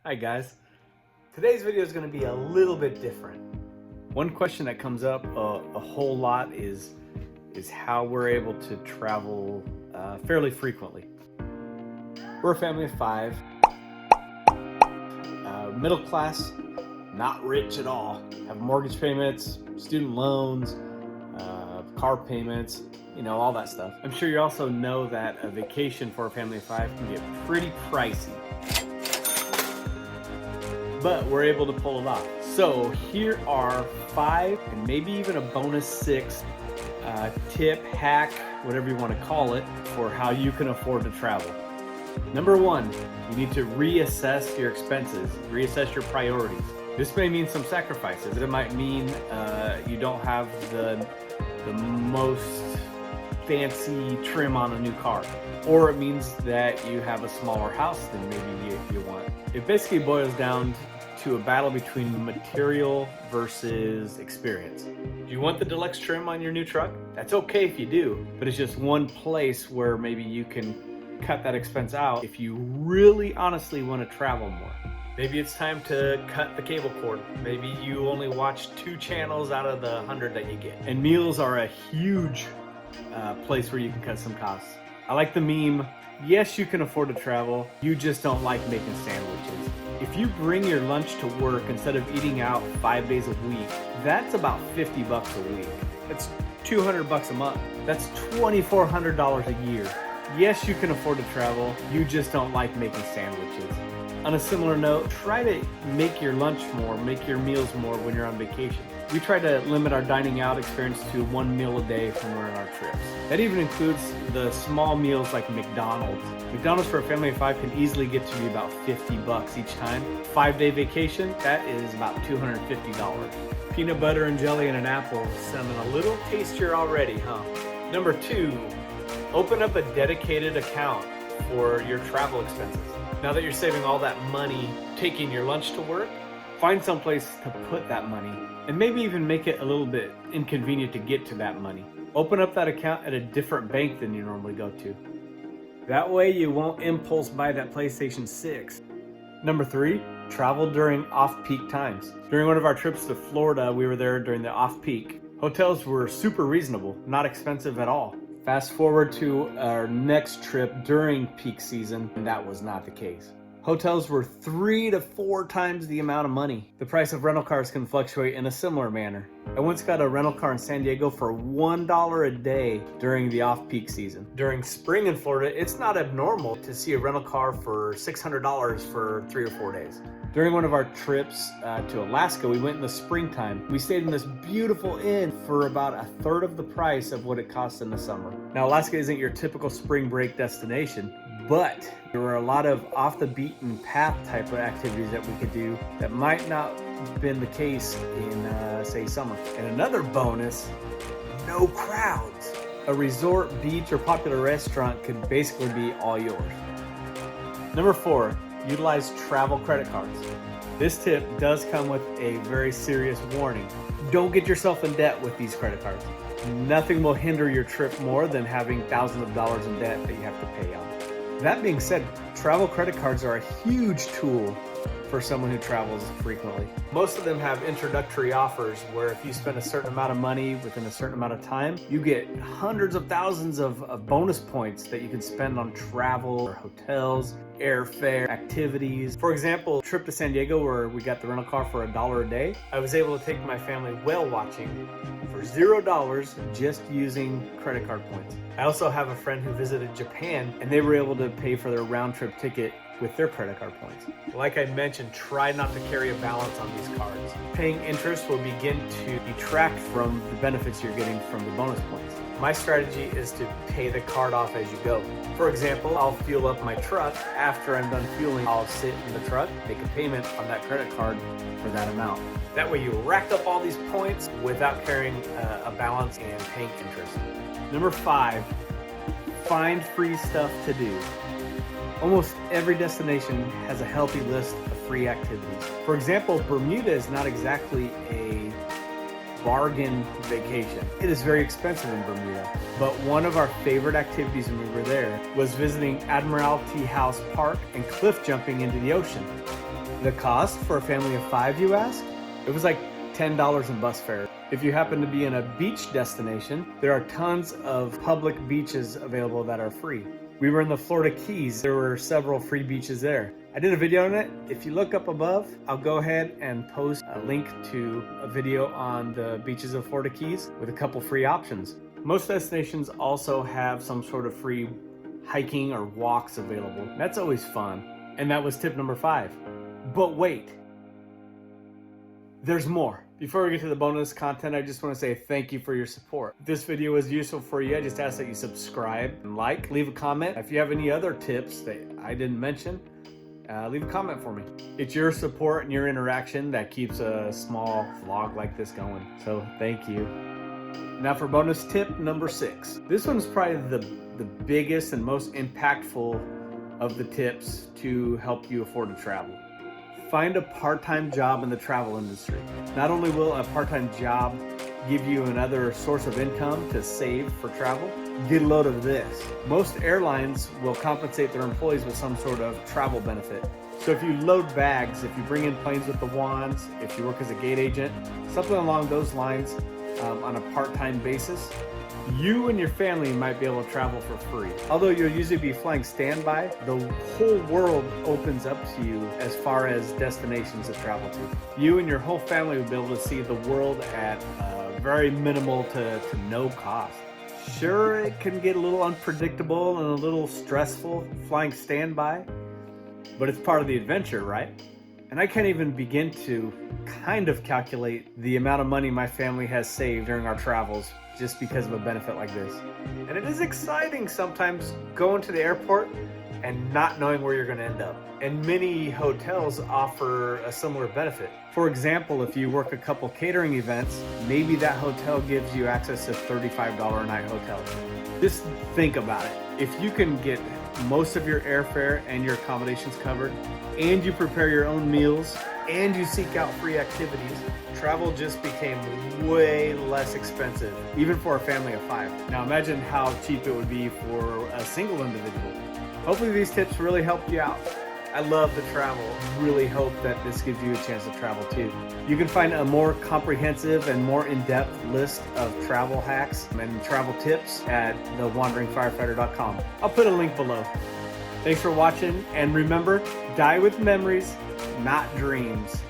Hi guys, today's video is going to be a little bit different. One question that comes up a whole lot is how we're able to travel fairly frequently. We're a family of 5, middle class, not rich at all, have mortgage payments, student loans, car payments, all that stuff. I'm sure you also know that a vacation for a family of 5 can get pretty pricey, but we're able to pull it off. So here are 5 and maybe even a bonus 6 tip, hack, whatever you want to call it, for how you can afford to travel. Number 1, you need to reassess your expenses, reassess your priorities. This may mean some sacrifices. It might mean you don't have the most fancy trim on a new car, or it means that you have a smaller house than maybe you want. It basically boils down to a battle between material versus experience. Do you want the deluxe trim on your new truck? That's okay if you do, but it's just one place where maybe you can cut that expense out if you really honestly want to travel more. Maybe it's time to cut the cable cord. Maybe you only watch 2 channels out of the 100 that you get. And meals are a huge place where you can cut some costs. I like the meme, yes, you can afford to travel, you just don't like making sandwiches. If you bring your lunch to work instead of eating out 5 days a week, that's about 50 bucks a week. That's 200 bucks a month. That's $2,400 a year. Yes, you can afford to travel, you just don't like making sandwiches. On a similar note, try to make your lunch more, make your meals more when you're on vacation. We try to limit our dining out experience to 1 meal a day when we're on our trips. That even includes the small meals like McDonald's. McDonald's for a family of 5 can easily get to be about 50 bucks each time. 5-day vacation, that is about $250. Peanut butter and jelly and an apple sounding a little tastier already, huh? Number 2, open up a dedicated account for your travel expenses. Now that you're saving all that money taking your lunch to work, find some place to put that money and maybe even make it a little bit inconvenient to get to that money. Open up that account at a different bank than you normally go to. That way you won't impulse buy that PlayStation 6. Number 3, travel during off-peak times. During one of our trips to Florida, we were there during the off-peak. Hotels were super reasonable, not expensive at all. Fast forward to our next trip during peak season, and that was not the case. Hotels were 3 to 4 times the amount of money. The price of rental cars can fluctuate in a similar manner. I once got a rental car in San Diego for $1 a day during the off-peak season. During spring in Florida, it's not abnormal to see a rental car for $600 for 3 or 4 days. During one of our trips to Alaska, we went in the springtime. We stayed in this beautiful inn for about 1/3 of the price of what it costs in the summer. Now, Alaska isn't your typical spring break destination, but there were a lot of off the beaten path type of activities that we could do that might not have been the case in, say, summer. And another bonus, no crowds. A resort, beach, or popular restaurant could basically be all yours. Number 4, utilize travel credit cards. This tip does come with a very serious warning. Don't get yourself in debt with these credit cards. Nothing will hinder your trip more than having thousands of dollars in debt that you have to pay on. That being said, travel credit cards are a huge tool for someone who travels frequently. Most of them have introductory offers where if you spend a certain amount of money within a certain amount of time, you get hundreds of thousands of bonus points that you can spend on travel or hotels, airfare, activities. For example, a trip to San Diego where we got the rental car for $1 a day, I was able to take my family whale watching for $0 just using credit card points. I also have a friend who visited Japan and they were able to pay for their round trip ticket with their credit card points. Like I mentioned, try not to carry a balance on these cards. Paying interest will begin to detract from the benefits you're getting from the bonus points. My strategy is to pay the card off as you go. For example, I'll fuel up my truck. After I'm done fueling, I'll sit in the truck, make a payment on that credit card for that amount. That way you rack up all these points without carrying a balance and paying interest. Number 5, find free stuff to do. Almost every destination has a healthy list of free activities. For example, Bermuda is not exactly a bargain vacation. It is very expensive in Bermuda, but one of our favorite activities when we were there was visiting Admiralty House Park and cliff jumping into the ocean. The cost for a family of 5, you ask? It was like $10 in bus fare. If you happen to be in a beach destination, there are tons of public beaches available that are free. We were in the Florida Keys. There were several free beaches there. I did a video on it. If you look up above, I'll go ahead and post a link to a video on the beaches of Florida Keys with a couple free options. Most destinations also have some sort of free hiking or walks available. That's always fun. And that was tip number 5. But wait, there's more. Before we get to the bonus content, I just want to say thank you for your support. If this video was useful for you, I just ask that you subscribe and like, leave a comment. If you have any other tips that I didn't mention, leave a comment for me. It's your support and your interaction that keeps a small vlog like this going. So thank you. Now for bonus tip number 6. This one's probably the biggest and most impactful of the tips to help you afford to travel. Find a part-time job in the travel industry. Not only will a part-time job give you another source of income to save for travel, get a load of this. Most airlines will compensate their employees with some sort of travel benefit. So if you load bags, if you bring in planes with the wands, if you work as a gate agent, something along those lines on a part-time basis, you and your family might be able to travel for free. Although you'll usually be flying standby, the whole world opens up to you as far as destinations to travel to. You and your whole family will be able to see the world at very minimal to no cost. Sure, it can get a little unpredictable and a little stressful flying standby, but it's part of the adventure, right? And I can't even begin to kind of calculate the amount of money my family has saved during our travels just because of a benefit like this. And it is exciting sometimes going to the airport and not knowing where you're going to end up. And many hotels offer a similar benefit. For example, if you work a couple catering events, maybe that hotel gives you access to $35 a night hotels. Just think about it. If you can get most of your airfare and your accommodations covered, and you prepare your own meals, and you seek out free activities, travel just became way less expensive, even for a family of 5. Now imagine how cheap it would be for a single individual. Hopefully these tips really help you out. I love to travel. Really hope that this gives you a chance to travel too. You can find a more comprehensive and more in-depth list of travel hacks and travel tips at thewanderingfirefighter.com. I'll put a link below. Thanks for watching, and remember, die with memories, not dreams.